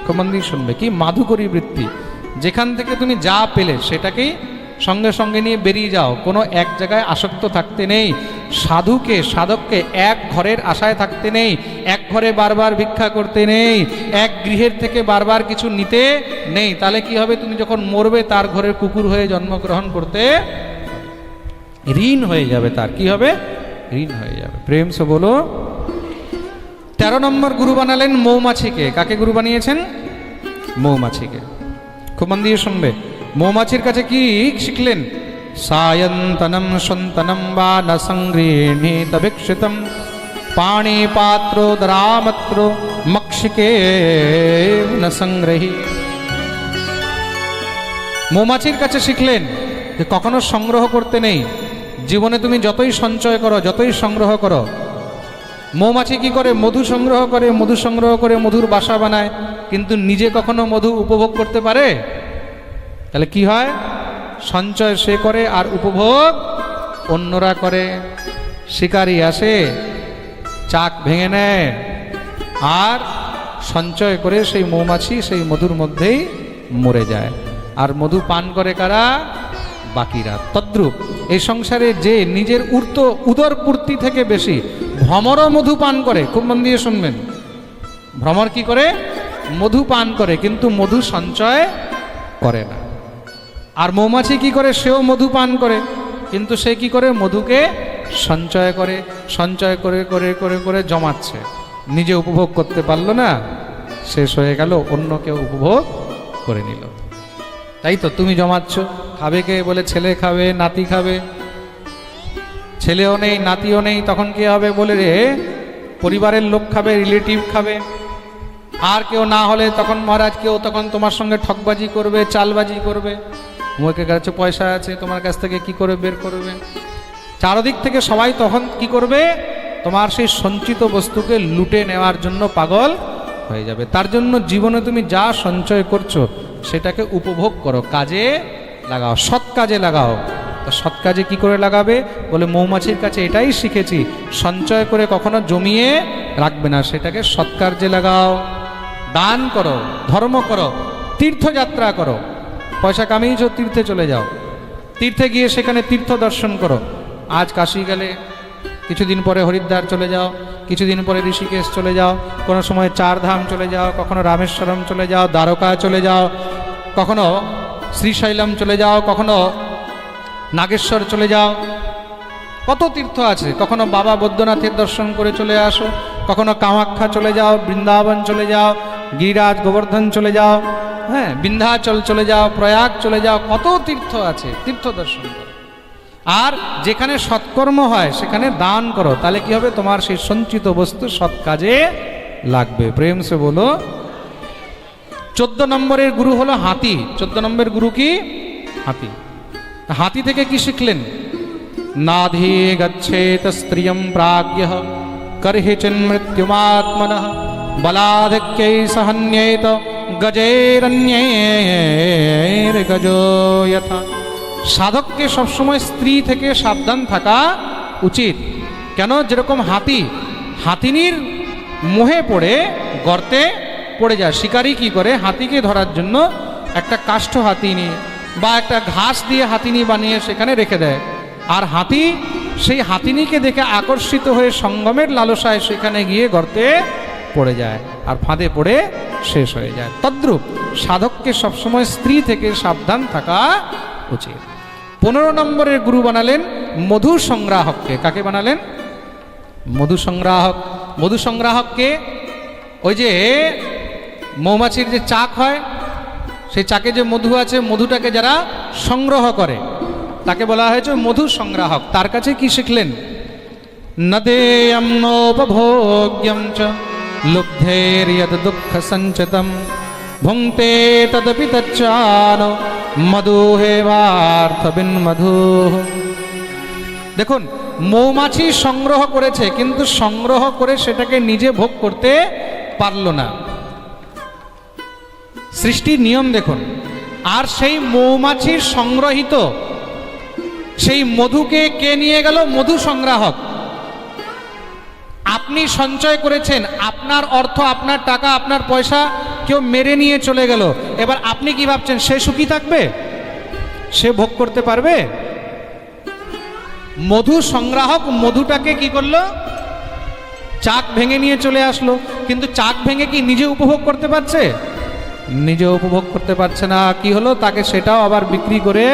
খুব মন দিয়ে শুনবে, কি মাধুকরী বৃত্তি। যেখান থেকে তুমি যা পেলে সেটাকেই সঙ্গে সঙ্গে নিয়ে বেরিয়ে যাও, কোনো এক জায়গায় আসক্ত থাকতে নেই। সাধককে এক ঘরের আশায় থাকতে নেই, এক ঘরে বারবার ভিক্ষা করতে নেই, এক গৃহের থেকে বারবার কিছু নিতে নেই। তাহলে কি হবে, তুমি যখন মরবে তার ঘরের কুকুর হয়ে জন্মগ্রহণ করতে, ঋণ হয়ে যাবে, তার কি হবে, ঋণ হয়ে যাবে। প্রেম সে বলো। 13 নম্বর গুরু বানালেন মৌমাছিকে। কাকে গুরু বানিয়েছেন? মৌমাছিকে। খুব মন দিয়ে শুনবে। মৌমাছির কাছে কি শিখলেন? সায়ন্তনম সন্তনম বা ন সংগৃহীত ভিক্ষিতম পাণি পাত্র দ্রামত্র মক্ষিকে ন সংগ্রহী। মৌমাছির কাছে শিখলেন যে কখনো সংগ্রহ করতে নেই। জীবনে তুমি যতই সঞ্চয় করো, যতই সংগ্রহ করো, মৌমাছি কি করে? মধু সংগ্রহ করে, মধু সংগ্রহ করে মধুর বাসা বানায়, কিন্তু নিজে কখনো মধু উপভোগ করতে পারে? তাহলে কি হয়? সঞ্চয় সে করে আর উপভোগ অন্যরা করে। শিকারী আসে, চাক ভেঙে নেয়, আর সঞ্চয় করে সেই মৌমাছি সেই মধুর মধ্যেই মরে যায়। আর মধু পান করে কারা? বাকিরা। তদ্রূপ এই সংসারে যে নিজের উদর পূর্তি থেকে বেশি ভ্রমরও মধু পান করে। খুব মন দিয়ে শুনবেন। ভ্রমর কি করে? মধু পান করে, কিন্তু মধু সঞ্চয় করে না। আর মৌমাছি কি করে? সেও মধু পান করে, কিন্তু সে কি করে? মধুকে সঞ্চয় করে। সঞ্চয় করে করে করে করে জমাচ্ছে, নিজে উপভোগ করতে পারলো না, শেষ হয়ে গেল, অন্য কেউ উপভোগ করে নিল। তাই তো তুমি জমাচ্ছ, খাবে কে? বলে ছেলে খাবে, নাতি খাবে। ছেলেও নেই, নাতিও নেই, তখন কি হবে? বলে রে পরিবারের লোক খাবে, রিলেটিভ খাবে। আর কেউ না হলে তখন মহারাজ কেউ তখন তোমার সঙ্গে ঠকবাজি করবে, চালবাজি করবে। মুখের কাছে পয়সা আছে, তোমার কাছ থেকে কি করে বের করবে? চারদিক থেকে সবাই তখন কি করবে? তোমার সেই সঞ্চিত বস্তুকে লুটে নেওয়ার জন্য পাগল হয়ে যাবে। তার জন্য জীবনে তুমি যা সঞ্চয় করছো সেটাকে উপভোগ করো, কাজে লাগাও, সৎ কাজে লাগাও। তা সৎ কাজে কি করে লাগাবে? বলে মৌমাছির কাছে এটাই শিখেছি, সঞ্চয় করে কখনো জমিয়ে রাখবে না, সেটাকে সৎ কার্যে লাগাও। দান করো, ধর্ম করো, তীর্থযাত্রা করো। পয়সা কামিয়েছো, তীর্থে চলে যাও, তীর্থে গিয়ে সেখানে তীর্থ দর্শন করো। আজ কাশী গেলে কিছুদিন পরে হরিদ্বার চলে যাও, কিছুদিন পরে ঋষিকেশ চলে যাও, কোনো সময় 4 ধাম চলে যাও, কখনো রামেশ্বরম চলে যাও, দ্বারকা চলে যাও, কখনো শ্রীশৈলম চলে যাও, কখনো নাগেশ্বর চলে যাও। কত তীর্থ আছে। কখনো বাবা বৈদ্যনাথের দর্শন করে চলে আসো, কখনো কামাখ্যা চলে যাও, বৃন্দাবন চলে যাও, গিরিরাজ গোবর্ধন চলে যাও, হ্যাঁ, বিন্ধ্যাচল চলে যাও, প্রয়াগ চলে যাও। কত তীর্থ আছে, তীর্থ দর্শন করো। আর যেখানে সৎকর্ম হয় সেখানে দান করো, তাহলে কি হবে? তোমার সেই সঞ্চিত বস্তু সৎ কাজে লাগবে। প্রেম সে বলো। 14 নম্বরের গুরু হলো হাতি। 14 নম্বরের গুরু কি? হাতি। হাতি থেকে কি শিখলেন? নাধি গচ্ছেত স্ত্রিয়ম প্রাজ্ঞঃ করহিচিন মৃত্যুমাত্মনঃ বলাধিক্যৈ সহন্যেত গজৈরন্যৈর গজো যথা। সাধককে সবসময় স্ত্রী থেকে সাবধান থাকা উচিত। কেন? যেরকম হাতিনির মোহে পড়ে গর্তে পড়ে যায়। শিকারী কি করে? হাতিকে ধরার জন্য একটা কাষ্ঠ হাতিনি বা একটা ঘাস দিয়ে হাতিনি বানিয়ে সেখানে রেখে দেয়। আর হাতি সেই হাতিনিকে দেখে আকর্ষিত হয়ে সঙ্গমের লালসায় সেখানে গিয়ে গর্তে পড়ে যায় আর ফাঁদে পড়ে শেষ হয়ে যায়। তদ্রূপ সাধককে সবসময় স্ত্রী থেকে সাবধান থাকা উচিত। 15 নম্বরের গুরু বানালেন মধু সংগ্রাহককে। কাকে বানালেন? মধু সংগ্রাহক। মধু সংগ্রাহককে ওই যে মৌমাছির যে চাক হয়, সেই চাকে যে মধু আছে, মধুটাকে যারা সংগ্রহ করে তাকে বলা হয়েছে মধু সংগ্রাহক। তার কাছে কি শিখলেন? নদেয়ম নোপভোগ্যম চ লুব্ধের ইয়দ দুঃখ সঞ্চিতম ভুঙ্ক্তে তদপি তচ্চান মধু হেবার্থ বিন মধু। দেখুন, মৌমাছি সংগ্রহ করেছে, কিন্তু সংগ্রহ করে সেটাকে নিজে ভোগ করতে পারল না। সৃষ্টির নিয়ম দেখুন। আর সেই মৌমাছির সংগ্রহিত সেই মধুকে কে নিয়ে গেল? মধু সংগ্রাহক। আপনি সঞ্চয় করেছেন, আপনার অর্থ, আপনার টাকা, আপনার পয়সা কেউ মেরে নিয়ে চলে গেল, এবার আপনি কি ভাবছেন সে সুখী থাকবে? সে ভোগ করতে পারবে? মধু সংগ্রাহক মধুটাকে কি করলো? চাক ভেঙে নিয়ে চলে আসলো, কিন্তু চাক ভেঙে কি নিজে উপভোগ করতে পারছে? নিজে উপভোগ করতে পারছে না। কি হলো? তাকে সেটাও আবার বিক্রি করে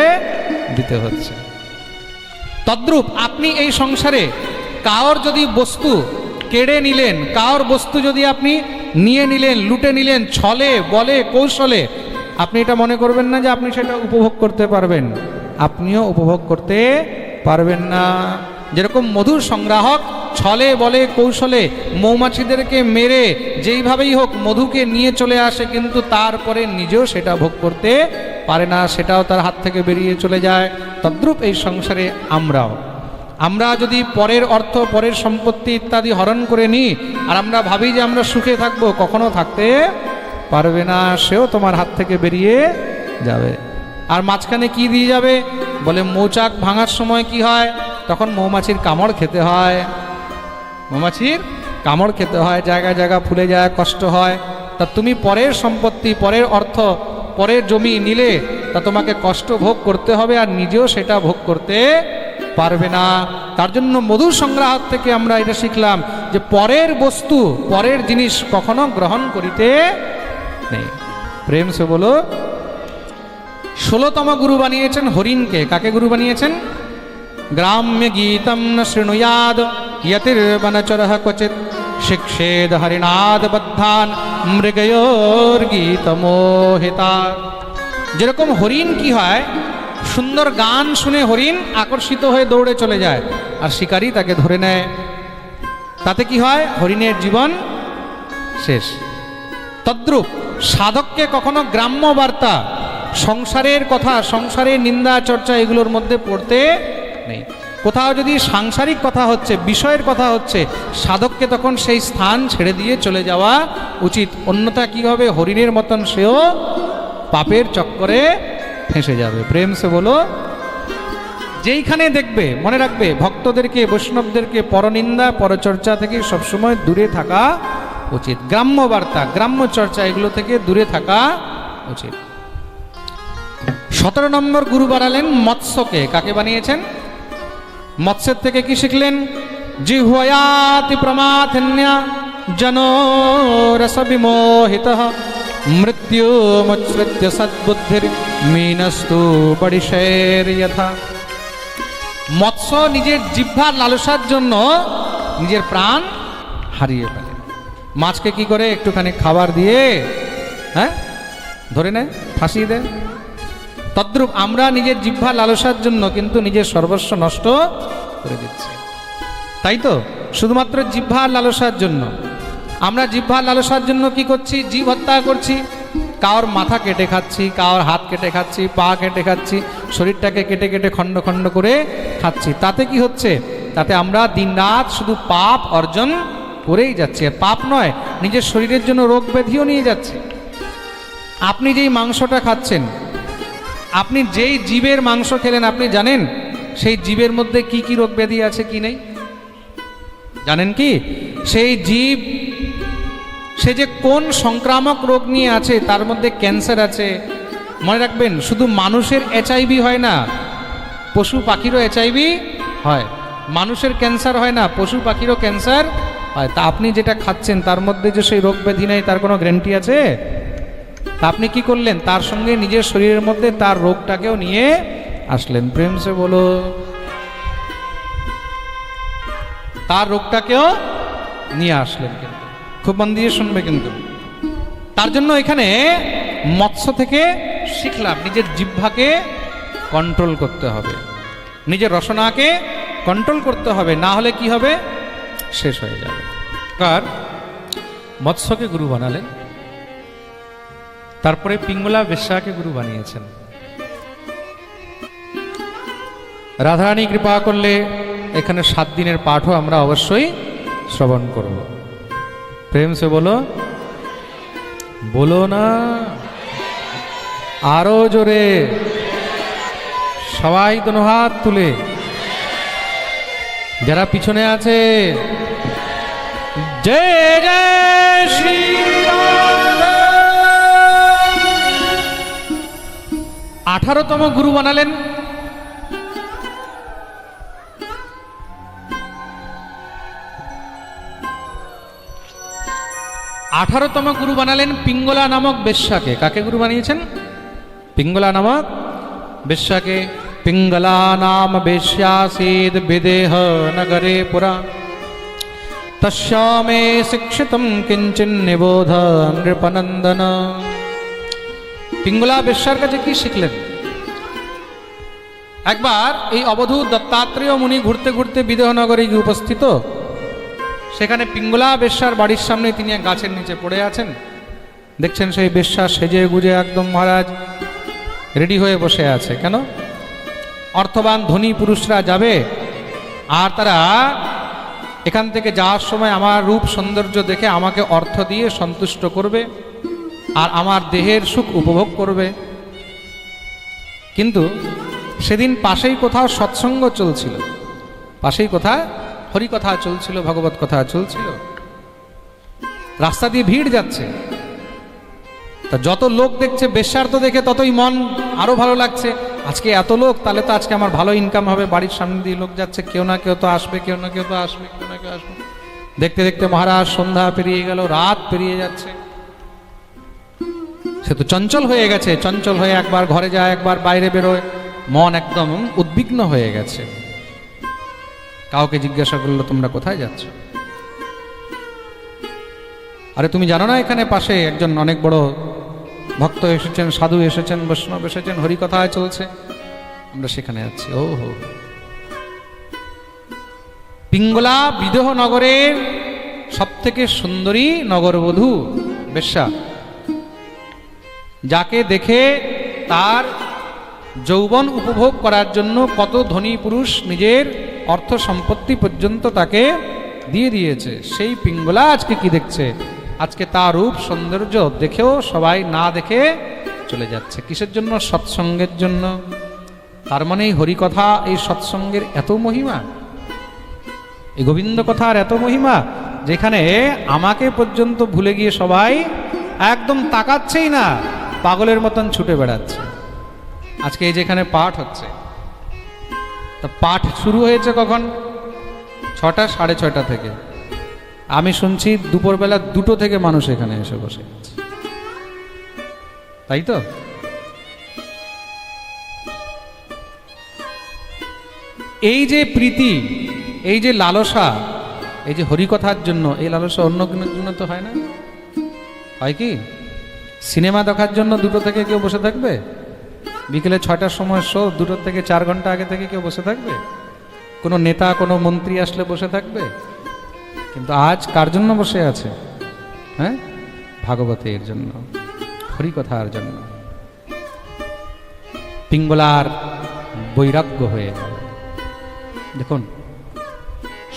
দিতে হচ্ছে। তদ্রূপ আপনি এই সংসারে কার যদি বস্তু কেড়ে নিলেন, কার বস্তু যদি আপনি নিয়ে নিলেন, লুটে নিলেন, ছলে বলে কৌশলে, আপনি এটা মনে করবেন না যে আপনি সেটা উপভোগ করতে পারবেন। আপনিও উপভোগ করতে পারবেন না। যেরকম মধুর সংগ্রাহক ছলে বলে কৌশলে মৌমাছিদেরকে মেরে যেইভাবেই হোক মধুকে নিয়ে চলে আসে, কিন্তু তারপরে নিজেও সেটা ভোগ করতে পারে না, সেটাও তার হাত থেকে বেরিয়ে চলে যায়। তদ্রূপ এই সংসারে আমরা যদি পরের অর্থ, পরের সম্পত্তি ইত্যাদি হরণ করে নিই, আর আমরা ভাবি যে আমরা সুখে থাকবো, কখনো থাকতে পারবে না, সেও তোমার হাত থেকে বেরিয়ে যাবে। আর মাঝখানে কি দিয়ে যাবে? বলে মৌচাক ভাঙার সময় কি হয়? তখন মৌমাছির কামড় খেতে হয়, মৌমাছির কামড় খেতে হয়, জায়গা জায়গা ফুলে যায়, কষ্ট হয়। তা তুমি পরের সম্পত্তি, পরের অর্থ, পরের জমি নিলে তা তোমাকে কষ্ট ভোগ করতে হবে, আর নিজেও সেটা ভোগ করতে পারবে না। তার জন্য মধু সংগ্রাহক থেকে আমরা এটা শিখলাম যে পরের বস্তু, পরের জিনিস কখনো গ্রহণ করিতে নেই। প্রেম সে বলো। 16তম গুরু বানিয়েছেন হরিণকে। কাকে গুরু বানিয়েছেন? গ্রাম্য গীতম ন শৃণুয়াদ ইয়তির্বনচরঃ ক্বচিৎ শিক্ষেদ হরিণাদ বদ্ধান মৃগয়োর গীতমোহিতা। যেরকম হরিণ কি হয়, সুন্দর গান শুনে হরিণ আকর্ষিত হয়ে দৌড়ে চলে যায়, আর শিকারী তাকে ধরে নেয়। তাতে কি হয়? হরিণের জীবন শেষ। তদ্রূপ সাধককে কখনো গ্রাম্য বার্তা, সংসারের কথা, সংসারের নিন্দা চর্চা এগুলোর মধ্যে পড়তে নেই। কোথাও যদি সাংসারিক কথা হচ্ছে, বিষয়ের কথা হচ্ছে, সাধককে তখন সেই স্থান ছেড়ে দিয়ে চলে যাওয়া উচিত। অন্যথা কি হবে? হরিণের মতন সেও পাপের চক্করে ফেঁসে যাবে। প্রেম সে বলো। যেইখানে দেখবে, মনে রাখবে, ভক্তদেরকে, বৈষ্ণবদেরকে পরনিন্দা পরচর্চা থেকে সবসময় দূরে থাকা উচিত। গ্রাম্য বার্তা, গ্রাম্য চর্চা এগুলো থেকে দূরে থাকা উচিত। 17 নম্বর গুরু বানালেন মৎস্যকে। কাকে বানিয়েছেন? মৎস্যের থেকে কি শিখলেন? জিহ্বয়াতি প্রমাথন্যা জনো রস বিমোহিতঃ মৃত্যুমুচ্ছ্রিত্য সদ্বুদ্ধির মীনস্তু বড়িশের যথা। মৎস্য নিজের জিহ্বার লালসার জন্য নিজের প্রাণ হারিয়ে ফেলে। মাছকে কি করে? একটুখানি খাবার দিয়ে ধরে নেয়, ফাঁসিয়ে দেয়। তদ্রূপ আমরা নিজের জিহ্বার লালসার জন্য কিন্তু নিজের সর্বস্ব নষ্ট করে দিচ্ছি। তাই তো? শুধুমাত্র জিহ্বার লালসার জন্য আমরা জিহ্বার লালসার জন্য কি করছি? জীব হত্যা করছি। কার মাথা কেটে খাচ্ছি, কার হাত কেটে খাচ্ছি, পা কেটে খাচ্ছি, শরীরটাকে কেটে কেটে খণ্ড খণ্ড করে খাচ্ছি। তাতে কি হচ্ছে? তাতে আমরা দিনরাত শুধু পাপ অর্জন করেই যাচ্ছি। পাপ নয়, নিজের শরীরের জন্য রোগ ব্যাধিও নিয়ে যাচ্ছে। আপনি যেই মাংসটা খাচ্ছেন, আপনি যেই জীবের মাংস খেলেন, আপনি জানেন সেই জীবের মধ্যে কি কি রোগ ব্যাধি আছে কি নেই? জানেন কি? সেই জীব, সে যে কোন সংক্রামক রোগ নিয়ে আছে, তার মধ্যে ক্যান্সার আছে। মনে রাখবেন, শুধু মানুষের HIV হয় না, পশু পাখিরও HIV হয়। মানুষের ক্যান্সার হয় না, পশু পাখিরও ক্যান্সার হয়। তা আপনি যেটা খাচ্ছেন তার মধ্যে যে সেই রোগ ব্যাধি নেই, তার কোনো গ্যারান্টি আছে? তা আপনি কি করলেন? তার সঙ্গে নিজের শরীরের মধ্যে তার রোগটাকেও নিয়ে আসলেন। প্রেম সে বলো। তার রোগটাকেও নিয়ে আসলেন। কিন্তু খুব মন দিয়ে শুনবে কিন্তু। তার জন্য এখানে মৎস্য থেকে শিখলাম নিজের জিহ্বাকে কন্ট্রোল করতে হবে, নিজের রসনাকে কন্ট্রোল করতে হবে, না হলে কি হবে? শেষ হয়ে যাবে। কার মৎস্যকে গুরু বানালেন, তারপরে পিঙ্গলা বেশ্যাকে গুরু বানিয়েছেন। রাধারানী কৃপা করলে এখানে 7 দিনের পাঠও আমরা অবশ্যই শ্রবণ করব। প্রেম সে বলো। বলো না আরো জোরে, সবাই দোনো হাত তুলে। যারা পিছনে আছে, জয় জয় শ্রী রাধা। 18তম গুরু বানালেন পিঙ্গলা নামক বেশ্যাকে। কাকে গুরু বানিয়েছেন? পিঙ্গলা নামক বেশ্যাকে। পিঙ্গলা নাম বেশ্যাসীদ বিদেহ নগরে পুরা তস্যামে শিক্ষিতম কিঞ্চিন নিবোধ নৃপনন্দন। পিঙ্গলা বেশ্যার কাছে কি শিখলেন? একবার এই অবধূত দত্তাত্রেয় মুনি ঘুরতে ঘুরতে বিদেহনগরে গিয়ে উপস্থিত। সেখানে পিঙ্গলা বেশ্যার বাড়ির সামনে তিনি এক গাছের নিচে পড়ে আছেন। দেখছেন সেই বেশ্যা সেজে গুজে একদম মহারাজ রেডি হয়ে বসে আছে। কেন? অর্থবান ধনী পুরুষরা যাবে আর তারা এখান থেকে যাওয়ার সময় আমার রূপ সৌন্দর্য দেখে আমাকে অর্থ দিয়ে সন্তুষ্ট করবে আর আমার দেহের সুখ উপভোগ করবে। কিন্তু সেদিন পাশেই কোথাও সৎসঙ্গ চলছিল, পাশেই কোথায় হরিকথা চলছিল, ভগবত কথা চলছিল। রাস্তা দিয়ে ভিড় যাচ্ছে, তা যত লোক দেখছে বেশ্যার তো দেখে ততই মন আরো ভালো লাগছে। আজকে এত লোক, তাহলে তো আজকে আমার ভালো ইনকাম হবে। বাড়ির সামনে দিয়ে লোক যাচ্ছে, কেউ না কেউ তো আসবে, কেউ না কেউ তো আসবে, কেউ না কেউ আসবে। দেখতে দেখতে মহারাজ সন্ধ্যা পেরিয়ে গেল, রাত পেরিয়ে যাচ্ছে। সে তো চঞ্চল হয়ে গেছে, চঞ্চল হয়ে একবার ঘরে যায়, একবার বাইরে বেরোয়, মন একদম উদ্বিগ্ন হয়ে গেছে। কাউকে জিজ্ঞাসা করলো, তোমরা কোথায় যাচ্ছ? আরে তুমি জানো না এখানে পাশে একজন অনেক বড় ভক্ত এসেছেন, সাধু এসেছেন, বৈষ্ণব এসেছেন, হরিকথা চলছে, আমরা সেখানে যাচ্ছি। ও হো। পিঙ্গলা বিদেহ নগরের সব থেকে সুন্দরী নগরবধূ বেশ্যা, যাকে দেখে তার যৌবন উপভোগ করার জন্য কত ধনী পুরুষ নিজের অর্থ সম্পত্তি পর্যন্ত তাকে দিয়ে দিয়েছে, সেই পিঙ্গলা আজকে কি দেখছে? আজকে তার রূপ সৌন্দর্য দেখেও সবাই না দেখে চলে যাচ্ছে। কিসের জন্য? সৎসঙ্গের জন্য। তার মানে এই হরিকথা, এই সৎসঙ্গের এত মহিমা, এই গোবিন্দ কথার এত মহিমা, যেখানে আমাকে পর্যন্ত ভুলে গিয়ে সবাই একদম তাকাচ্ছেই না, পাগলের মতন ছুটে বেড়াচ্ছে। আজকে এই যেখানে পাঠ হচ্ছে, তা পাঠ শুরু হয়েছে কখন? 6টা, 6:30 থেকে। আমি শুনছি দুপুরবেলা 2টো থেকে মানুষ এখানে এসে বসে আছে, তাই তো? এই যে প্রীতি, এই যে লালসা, এই যে হরিকথার জন্য, এই লালসা অন্য কোনোর জন্য তো হয় না। হয় কি? সিনেমা দেখার জন্য 2টো থেকে কেউ বসে থাকবে? বিকেলে 6টার সময় শো, 2টো থেকে 4 ঘন্টা আগে থেকে কেউ বসে থাকবে? কোনো নেতা, কোনো মন্ত্রী আসলে বসে থাকবে? কিন্তু আজ কার জন্য বসে আছে? হ্যাঁ, ভাগবতের জন্য, হরিকথার জন্য। পিঙ্গলার বৈরাগ্য হয়ে গেল। দেখুন,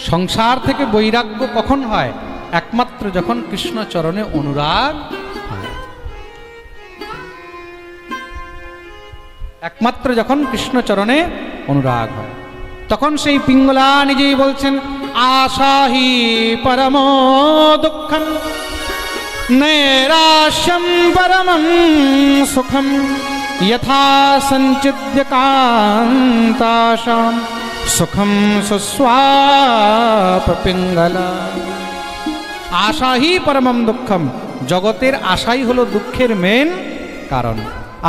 সংসার থেকে বৈরাগ্য কখন হয়? একমাত্র যখন কৃষ্ণ চরণে অনুরাগ হয়, একমাত্র যখন কৃষ্ণ চরণে অনুরাগ হয়, তখন সেই পিঙ্গলা নিজেই বলছেন, আশাহি পরম দুঃখম নৈরাশ্যম পরমম সুখম যথা সঞ্চিদ্য কান্তাশাম সুখম সুস্বাপ পিঙ্গলা। আশাহি পরমম দুঃখম, জগতের আশাই হলো দুঃখের মেন কারণ।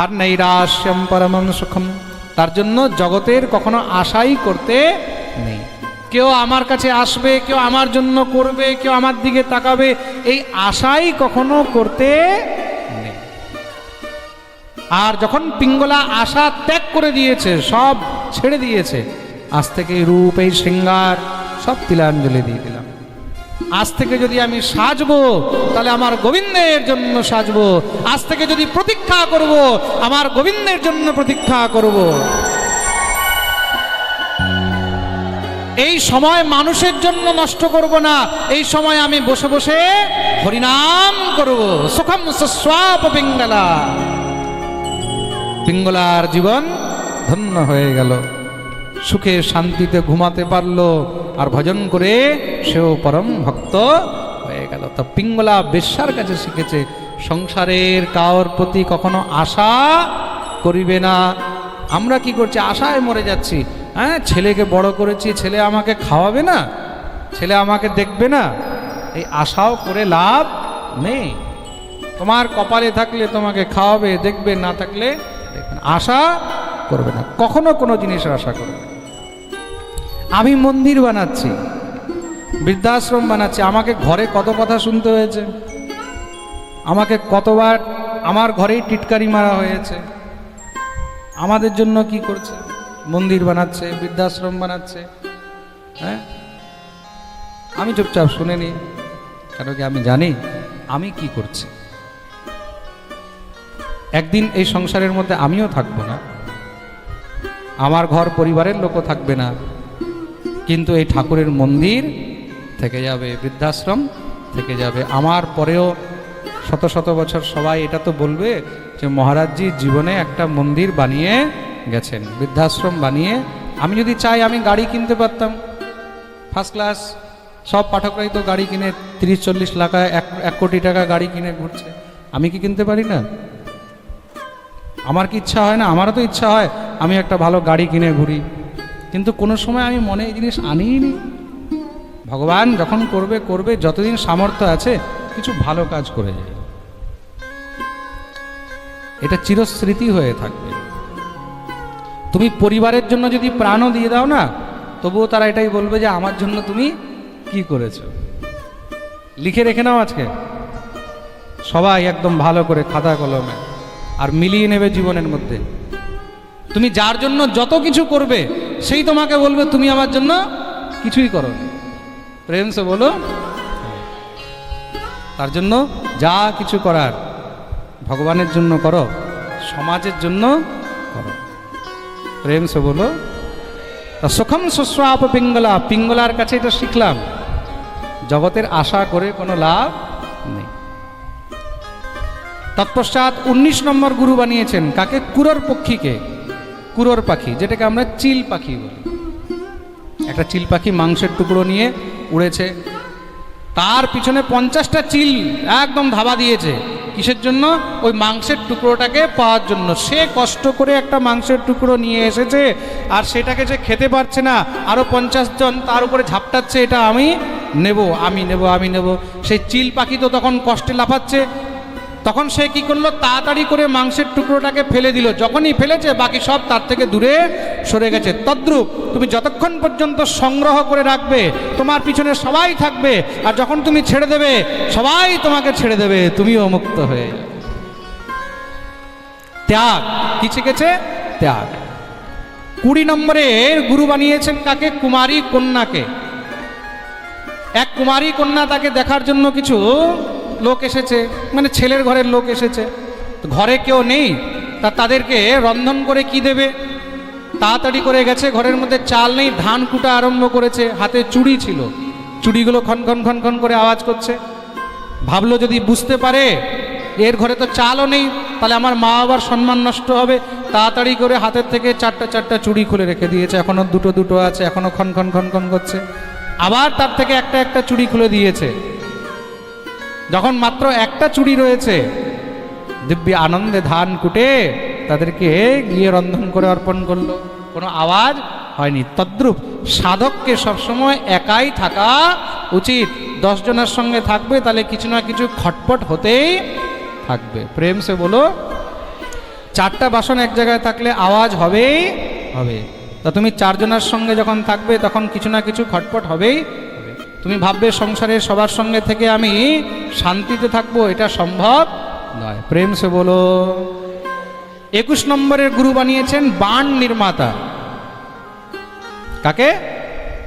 আর নৈরাশ্যম পরমম সুখম, তার জন্য জগতের কখনো আশাই করতে নেই। কেউ আমার কাছে আসবে, কেউ আমার জন্য করবে, কেউ আমার দিকে তাকাবে, এই আশাই কখনো করতে নেই। আর যখন পিঙ্গলা আশা ত্যাগ করে দিয়েছে, সব ছেড়ে দিয়েছে, আজ থেকে রূপ, এই শৃঙ্গার সব তিলাঞ্জলি দিয়ে দিলাম। আজ থেকে যদি আমি সাজবো, তাহলে আমার গোবিন্দের জন্য সাজবো। আজ থেকে যদি প্রতীক্ষা করব, আমার গোবিন্দের জন্য প্রতীক্ষা করব। এই সময় মানুষের জন্য নষ্ট করব না, এই সময় আমি বসে বসে হরিনাম করব। সুখম সুস্বাপ পিঙ্গলা। পিঙ্গলার জীবন ধন্য হয়ে গেল, সুখে শান্তিতে ঘুমাতে পারলো, আর ভজন করে সেও পরম ভক্ত হয়ে গেল। তো পিঙ্গলা বেশ্যার কাছে শিখেছে সংসারের কারোর প্রতি কখনো আশা করিবে না। আমরা কি করছি? আশায় মরে যাচ্ছি। হ্যাঁ, ছেলেকে বড় করেছি, ছেলে আমাকে খাওয়াবে না, ছেলে আমাকে দেখবে না, এই আশাও করে লাভ নেই। তোমার কপালে থাকলে তোমাকে খাওয়াবে, দেখবে, না থাকলে দেখবে না। আশা করবে না, কখনো কোনো জিনিসের আশা করবে না। আমি মন্দির বানাচ্ছি, বৃদ্ধাশ্রম বানাচ্ছি, আমাকে ঘরে কত কথা শুনতে হয়েছে, আমাকে কতবার আমার ঘরেই টিটকারি মারা হয়েছে। আমাদের জন্য কি করছে? মন্দির বানাচ্ছে, বৃদ্ধাশ্রম বানাচ্ছে। হ্যাঁ, আমি চুপচাপ শুনে নি, কেন কি আমি জানি আমি কি করছি। একদিন এই সংসারের মধ্যে আমিও থাকবো না, আমার ঘর পরিবারের লোকও থাকবে না, কিন্তু এই ঠাকুরের মন্দির থেকে যাবে, বৃদ্ধাশ্রম থেকে যাবে। আমার পরেও শত শত বছর সবাই এটা তো বলবে যে মহারাজজি জীবনে একটা মন্দির বানিয়ে গেছেন, বৃদ্ধাশ্রম বানিয়ে। আমি যদি চাই আমি গাড়ি কিনতে পারতাম, ফার্স্ট ক্লাস। সব পাঠকরাই তো গাড়ি কিনে 30-40 লাখ, 1 কোটি টাকা গাড়ি কিনে ঘুরছে। আমি কি কিনতে পারি না? আমার কি ইচ্ছা হয় না? আমারও তো ইচ্ছা হয় আমি একটা ভালো গাড়ি কিনে ঘুরি, কিন্তু কোনো সময় আমি মনে এই জিনিস আনিনি। ভগবান যখন করবে করবে, যতদিন সামর্থ্য আছে কিছু ভালো কাজ করে যায়, এটা চিরস্মৃতি হয়ে থাকবে। তুমি পরিবারের জন্য যদি প্রাণও দিয়ে দাও না, তবুও তারা এটাই বলবে যে আমার জন্য তুমি কি করেছো। লিখে রেখে নাও আজকে সবাই একদম ভালো করে খাতা কলমে, আর মিলিয়ে নেবে জীবনের মধ্যে। তুমি যার জন্য যত কিছু করবে সেই তোমাকে বলবে তুমি আমার জন্য কিছুই করো। প্রেম সে বলো, তার জন্য যা কিছু করার ভগবানের জন্য করো, সমাজের জন্য করো। প্রেম সে বলো। সুখম সুস্রাপ পিঙ্গলা, পিঙ্গলার কাছে এটা শিখলাম, জগতের আশা করে কোনো লাভ নেই। তৎপশ্চাৎ 19 নম্বর গুরু বানিয়েছেন কাকে? কুরর পক্ষীকে। কুরর পাখি, যেটাকে আমরা চিল পাখি বলি। একটা চিল পাখি মাংসের টুকরো নিয়ে উড়েছে, তার পিছনে 50টা চিল একদম ধাবা দিয়েছে। কিসের জন্য? ওই মাংসের টুকরোটাকে পাওয়ার জন্য। সে কষ্ট করে একটা মাংসের টুকরো নিয়ে এসেছে, আর সেটাকে যে খেতে পারছে না, আরও 50 জন তার উপরে ঝাপটাচ্ছে, এটা আমি নেব, আমি নেব, আমি নেব। সেই চিল পাখি তো তখন কষ্টে লাফাচ্ছে, তখন সে কি করলো? তাড়াতাড়ি করে মাংসের টুকরোটাকে ফেলে দিল। যখনই ফেলেছে বাকি সব তার থেকে দূরে সরে গেছে। তদ্রূপ তুমি যতক্ষণ পর্যন্ত সংগ্রহ করে রাখবে তোমার পিছনে সবাই থাকবে, আর যখন তুমি ছেড়ে দেবে সবাই তোমাকে ছেড়ে দেবে, তুমিও মুক্ত হয়ে যাবে। ত্যাগ কি শিখেছে? ত্যাগ। 20 নম্বরের গুরু বানিয়েছেন কাকে? কুমারী কন্যাকে। এক কুমারী কন্যা, তাকে দেখার জন্য কিছু লোক এসেছে, মানে ছেলের ঘরের লোক এসেছে। ঘরে কেউ নেই, তাদেরকে রন্ধন করে কি দেবে? তাড়াতাড়ি করে গেছে, ঘরের মধ্যে চাল নেই, ধান কুটা আরম্ভ করেছে। হাতে চুড়ি ছিল, চুড়িগুলো খন খন খন খন করে আওয়াজ করছে। ভাবলো যদি বুঝতে পারে এর ঘরে তো চালও নেই, তাহলে আমার মা বাবার সম্মান নষ্ট হবে। তাড়াতাড়ি করে হাতের থেকে 4টা চুড়ি খুলে রেখে দিয়েছে, এখনো দুটো আছে, এখনো খন খন খন খন করছে। আবার তার থেকে একটা চুড়ি খুলে দিয়েছে। যখন মাত্র একটা চুড়ি রয়েছে, দিব্যি আনন্দে ধান কুটে তাদেরকে গিয়ে রন্ধন করে অর্পণ করলো, কোনো আওয়াজ হয়নি। তদ্রূপ সাধককে সবসময় একাই থাকা উচিত। 10 জনের সঙ্গে থাকবে তাহলে কিছু না কিছু খটপট হতেই থাকবে। প্রেম সে বলো। 4টা বাসন এক জায়গায় থাকলে আওয়াজ হবেই হবে। তা তুমি 4 জনের সঙ্গে যখন থাকবে তখন কিছু না কিছু খটপট হবেই। তুমি ভাববে সংসারের সবার সঙ্গে থেকে আমি শান্তিতে থাকবো, এটা সম্ভব নয়। প্রেম সে বলো। 21 নম্বরের গুরু বানিয়েছেন বাণ নির্মাতা। কাকে?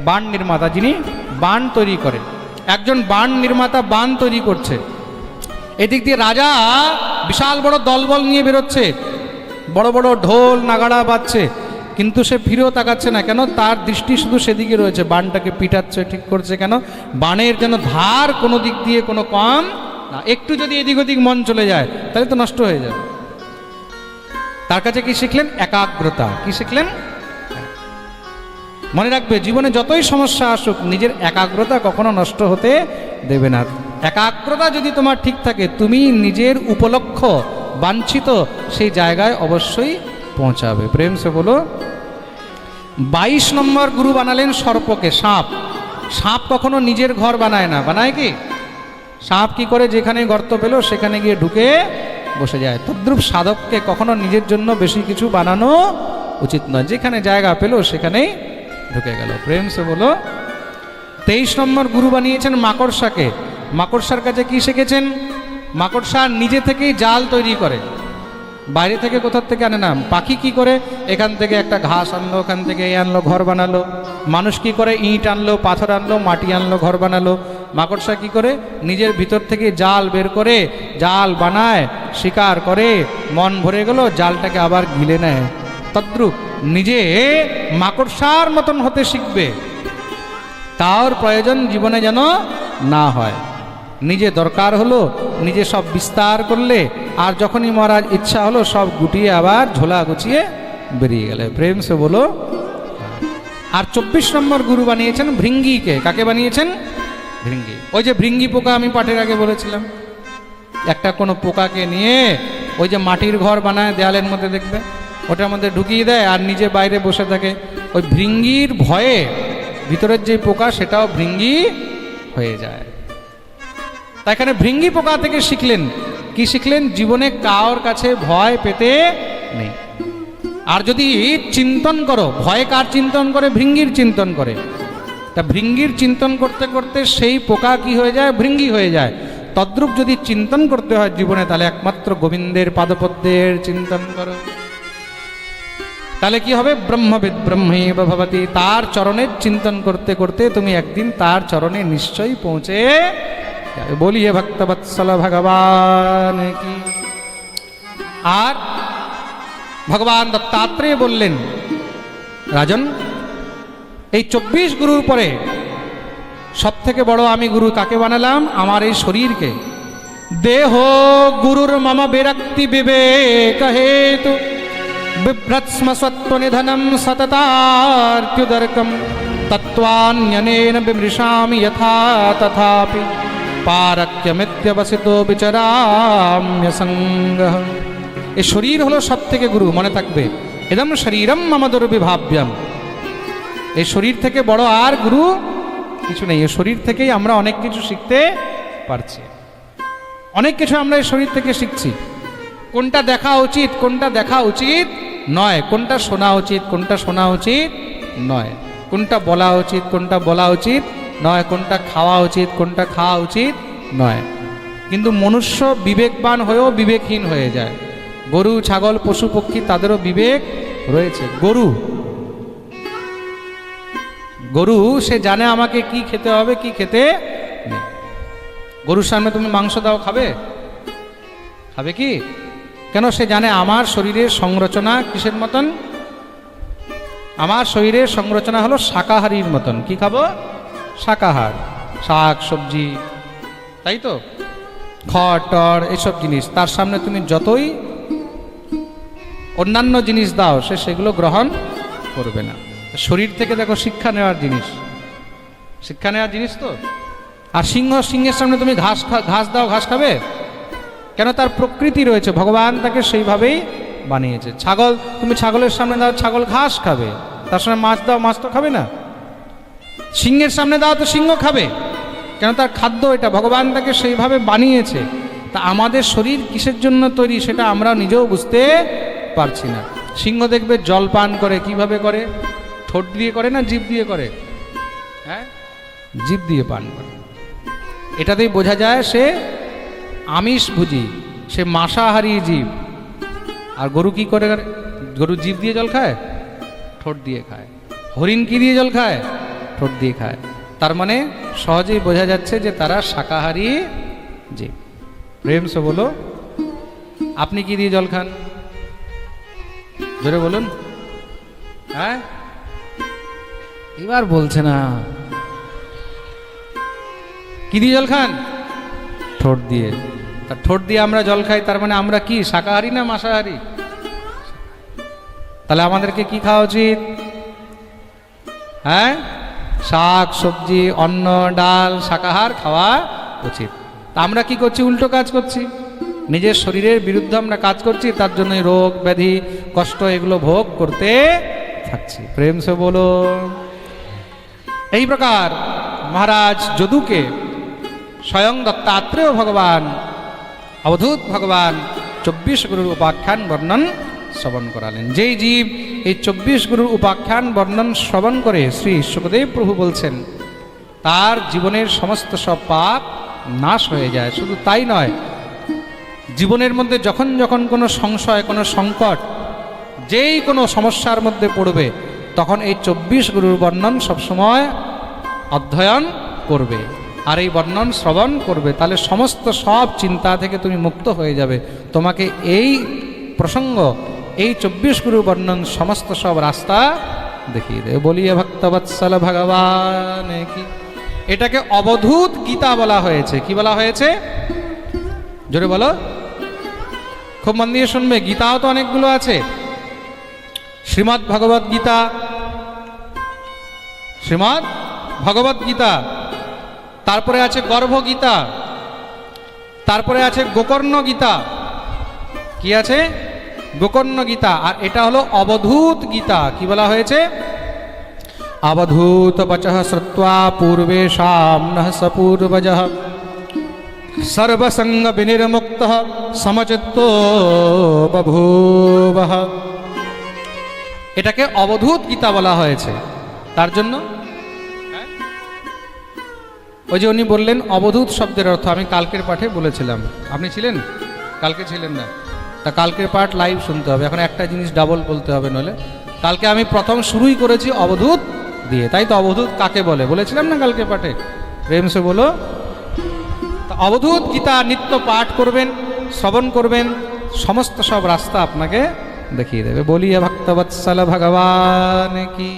বাণ নির্মাতা, যিনি বাণ তৈরি করেন। একজন বাণ নির্মাতা বাণ তৈরি করছে, এদিক দিয়ে রাজা বিশাল বড় দলবল নিয়ে বেরোচ্ছে, বড় বড় ঢোল নাগাড়া বাজছে, কিন্তু সে ফিরেও তাকাচ্ছে না। কেন? তার দৃষ্টি শুধু সেদিকে রয়েছে, বাণটাকে পিটাচ্ছে, ঠিক করছে। কেন? বাণের যেন ধার কোনো দিক দিয়ে কোনো কম না। একটু যদি এদিক ওদিক মন চলে যায় তাহলে তো নষ্ট হয়ে যাবে। তার কাছে কি শিখলেন? একাগ্রতা। কি শিখলেন? মনে রাখবে, জীবনে যতই সমস্যা আসুক নিজের একাগ্রতা কখনো নষ্ট হতে দেবে না। একাগ্রতা যদি তোমার ঠিক থাকে, তুমি নিজের উপলক্ষ্য বাঞ্ছিত সেই জায়গায় অবশ্যই পৌঁছাবে। প্রেম সে বলো। 22 নম্বর গুরু বানালেন সর্পকে, সাপ। সাপ কখনো নিজের ঘর বানায় না, বানায় কি? সাপ কি করে, যেখানে গর্ত পেল সেখানে গিয়ে ঢুকে বসে যায়। তদ্রূপ সাধককে কখনো নিজের জন্য বেশি কিছু বানানো উচিত নয়, যেখানে জায়গা পেল সেখানেই ঢুকে গেল। প্রেম সে বলো। 23 নম্বর গুরু বানিয়েছেন মাকড়সাকে। মাকড়সার কাছে কি শিখেছেন? মাকড়সা নিজে থেকেই জাল তৈরি করে, বাইরে থেকে কোথার থেকে আনে না। পাখি কি করে, এখান থেকে একটা ঘাস আনলো, ওখান থেকে এই আনলো, ঘর বানালো। মানুষ কি করে, ইট আনলো, পাথর আনলো, মাটি আনলো, ঘর বানালো। মাকড়সা কি করে, নিজের ভিতর থেকে জাল বের করে জাল বানায়, শিকার করে, মন ভরে গেল, জালটাকে আবার গিলে নেয়। তদ্রূপ নিজে মাকড়সার মতন হতে শিখবে, তার প্রয়োজন জীবনে যেন না হয়। নিজে দরকার হলো নিজে সব বিস্তার করলে, আর যখনই মহারাজ ইচ্ছা হলো সব গুটিয়ে আবার ঝোলা গুছিয়ে বেরিয়ে গেলে। প্রেম সে বলো। আর 24 নম্বর গুরু বানিয়েছেন ভৃঙ্গিকে। কাকে বানিয়েছেন? ভৃঙ্গি। ওই যে ভৃঙ্গি পোকা আমি পাঠের আগে বলেছিলাম, একটা কোনো পোকাকে নিয়ে ওই যে মাটির ঘর বানায় দেয়ালের মধ্যে, দেখবে ওটার মধ্যে ঢুকিয়ে দেয় আর নিজে বাইরে বসে থাকে। ওই ভৃঙ্গির ভয়ে ভিতরের যে পোকা সেটাও ভৃঙ্গি হয়ে যায়। তাই এখানে ভৃঙ্গি পোকা থেকে শিখলেন কি? শিখলেন জীবনে কার কাছে ভয় পেতে নেই। আর যদি চিন্তন করো, ভয় কার চিন্তন করে? ভৃঙ্গির চিন্তন করে। তা ভৃঙ্গির চিন্তন করতে করতে সেই পোকা কি হয়ে যায়? ভৃঙ্গি হয়ে যায়। তদ্রূপ যদি চিন্তন করতে হয় জীবনে, তাহলে একমাত্র গোবিন্দের পাদপদ্মের চিন্তন করো। তাহলে কি হবে? ব্রহ্মবিদ ব্রহ্মৈব ভবতি। তার চরণের চিন্তন করতে করতে তুমি একদিন তার চরণে নিশ্চয়ই পৌঁছে যাবে। বলিয়ে ভক্তবৎসল ভগবান কি। আর ভগবান দত্তাত্রেয় বললেন, রাজন, এই 24 গুরুর পরে সব থেকে বড় আমি গুরু কাকে বানালাম? আমার এই শরীরকে। দেহ গুরুর মম বিরক্তি বিবেক হেতু বিভ্রৎস্ম সত্ত্ব নিধনম সততার্ক্যুদর্কম তত্ত্বান্যনেন বিমৃশামি যথা তথাপি পারক্যমিত্যবসিতো বিচরাম্যসঙ্গঃ। এই শরীর হলো সব থেকে গুরু, মনে থাকবে। এদম শরীরম মম দুর্বিভাব্যম। এই শরীর থেকে বড় আর গুরু কিছু নেই। এই শরীর থেকেই আমরা অনেক কিছু শিখতে পারছি, অনেক কিছু আমরা এই শরীর থেকে শিখছি। কোনটা দেখা উচিত, কোনটা দেখা উচিত নয়, কোনটা শোনা উচিত, কোনটা শোনা উচিত নয়, কোনটা বলা উচিত, কোনটা বলা উচিত নয়, কোনটা খাওয়া উচিত, কোনটা খাওয়া উচিত নয়। কিন্তু মনুষ্য বিবেকবান হয়েও বিবেকহীন হয়ে যায়। গরু, ছাগল, পশু পক্ষী তাদেরও বিবেক রয়েছে। গরু সে জানে আমাকে কি খেতে হবে, কি খেতে নেই। গরুর সামনে তুমি মাংস দাও, খাবে? খাবে কি? কেন? সে জানে আমার শরীরের সংরচনা কিসের মতন? আমার শরীরের সংরচনা হলো শাকাহারীর মতন। কি খাবো? শাকাহার, শাক সবজি, তাই তো, খড় টড় এসব জিনিস। তার সামনে তুমি যতই অন্যান্য জিনিস দাও, সে সেগুলো গ্রহণ করবে না। শরীর থেকে দেখো শিক্ষা নেওয়ার জিনিস, শিক্ষা নেওয়ার জিনিস তো। আর সিংহের সামনে তুমি ঘাস দাও, ঘাস খাবে? কেন? তার প্রকৃতি রয়েছে, ভগবান তাকে সেইভাবেই বানিয়েছে। ছাগল, তুমি ছাগলের সামনে দাও, ছাগল ঘাস খাবে। তার সামনে মাছ দাও, মাছ তো খাবে না। সিংহের সামনে দাও তো সিংহ খাবে, কেন? তার খাদ্য এটা, ভগবান তাকে সেইভাবে বানিয়েছে। তা আমাদের শরীর কিসের জন্য তৈরি সেটা আমরা নিজেও বুঝতে পারছি না। সিংহ দেখবে জল পান করে, কিভাবে করে? ঠোঁট দিয়ে করে না জিভ দিয়ে করে? হ্যাঁ, জিভ দিয়ে পান করে। এটাতেই বোঝা যায় সে আমিষভোজী, সে মাংসাহারী জীব। আর গরু কি করে? গরু জিভ দিয়ে জল খায়, ঠোঁট দিয়ে খায়। হরিণ কি দিয়ে জল খায়? ঠোঁট দিয়ে খায়। তার মানে সহজেই বোঝা যাচ্ছে যে তারা শাকাহারী জীব। প্রেম সে বলো। আপনি কি দিয়ে জল খান? জোরে বলুন। হ্যাঁ, এবার বলছে না। কি দিয়ে জল খান? ঠোঁট দিয়ে। তা ঠোঁট দিয়ে আমরা জল খাই, তার মানে আমরা কি শাকাহারী না মাংসাহারী? তাহলে আমাদেরকে কি খাওয়া উচিত? হ্যাঁ, শাক সবজি, অন্ন ডাল, শাকাহার খাওয়া উচিত। তা আমরা কি করছি? উল্টো কাজ করছি। নিজের শরীরের বিরুদ্ধে আমরা কাজ করছি, তার জন্য রোগ ব্যাধি কষ্ট এগুলো ভোগ করতে থাকছি। প্রেম সে বলো। এই প্রকার মহারাজ যদুকে স্বয়ং দত্তাত্রেয় ভগবান, অবধূত ভগবান 24 গুরুর উপাখ্যান বর্ণন শ্রবণ করালেন। যেই জীব এই 24 গুরুর উপাখ্যান বর্ণন শ্রবণ করে, শ্রী সুখদেব প্রভু বলছেন, তার জীবনের সমস্ত সব পাপ নাশ হয়ে যায়। শুধু তাই নয়, জীবনের মধ্যে যখন যখন কোনো সংশয়, কোনো সংকট, যেই কোনো সমস্যার মধ্যে পড়বে, তখন এই 24 গুরুর বর্ণন সবসময় অধ্যয়ন করবে আর এই বর্ণন শ্রবণ করবে। তাহলে সমস্ত সব চিন্তা থেকে তুমি মুক্ত হয়ে যাবে। তোমাকে এই প্রসঙ্গ, এই 24 গুরুর বর্ণন সমস্ত সব রাস্তা দেখিয়ে দেবে। বলিয়ে ভক্তবৎসল ভগবান কি। এটাকে অবধূত গীতা বলা হয়েছে। কি বলা হয়েছে? জোরে বলো, খুব মন দিয়ে শুনবে। গীতাও তো অনেকগুলো আছে। শ্রীমদ্ ভগবদ গীতা, শ্রীমদ্ ভগবদ গীতা, তারপরে আছে গর্ভ গীতা, তারপরে আছে গোকর্ণ গীতা। কি আছে? গোকর্ণ গীতা। আর এটা হলো অবধূত গীতা। কি বলা হয়েছে? অবধূত বচঃ শ্রুত্বা পূর্বেশাম নঃ সপূর্বজঃ সর্বসঙ্গ বিনির্মুক্তঃ সমচিত্তো বভূবঃ। এটাকে অবধূত গীতা বলা হয়েছে। তার জন্য ওই যে উনি বললেন অবধূত শব্দের অর্থ আমি কালকের পাঠে বলেছিলাম। আপনি ছিলেন? কালকে ছিলেন না? তা কালকের পাঠ লাইভ শুনতে হবে। এখন একটা জিনিস ডাবল বলতে হবে, নইলে। কালকে আমি প্রথম শুরুই করেছি অবধূত দিয়ে, তাই তো অবধূত কাকে বলে বলেছিলাম না কালকে পাঠে? প্রেম সে বলো। অবধূত গীতা নিত্য পাঠ করবেন, শ্রবণ করবেন, সমস্ত সব রাস্তা আপনাকে দেখিয়ে দেবে। বলিয়ে ভক্তবৎসল ভগবান কি।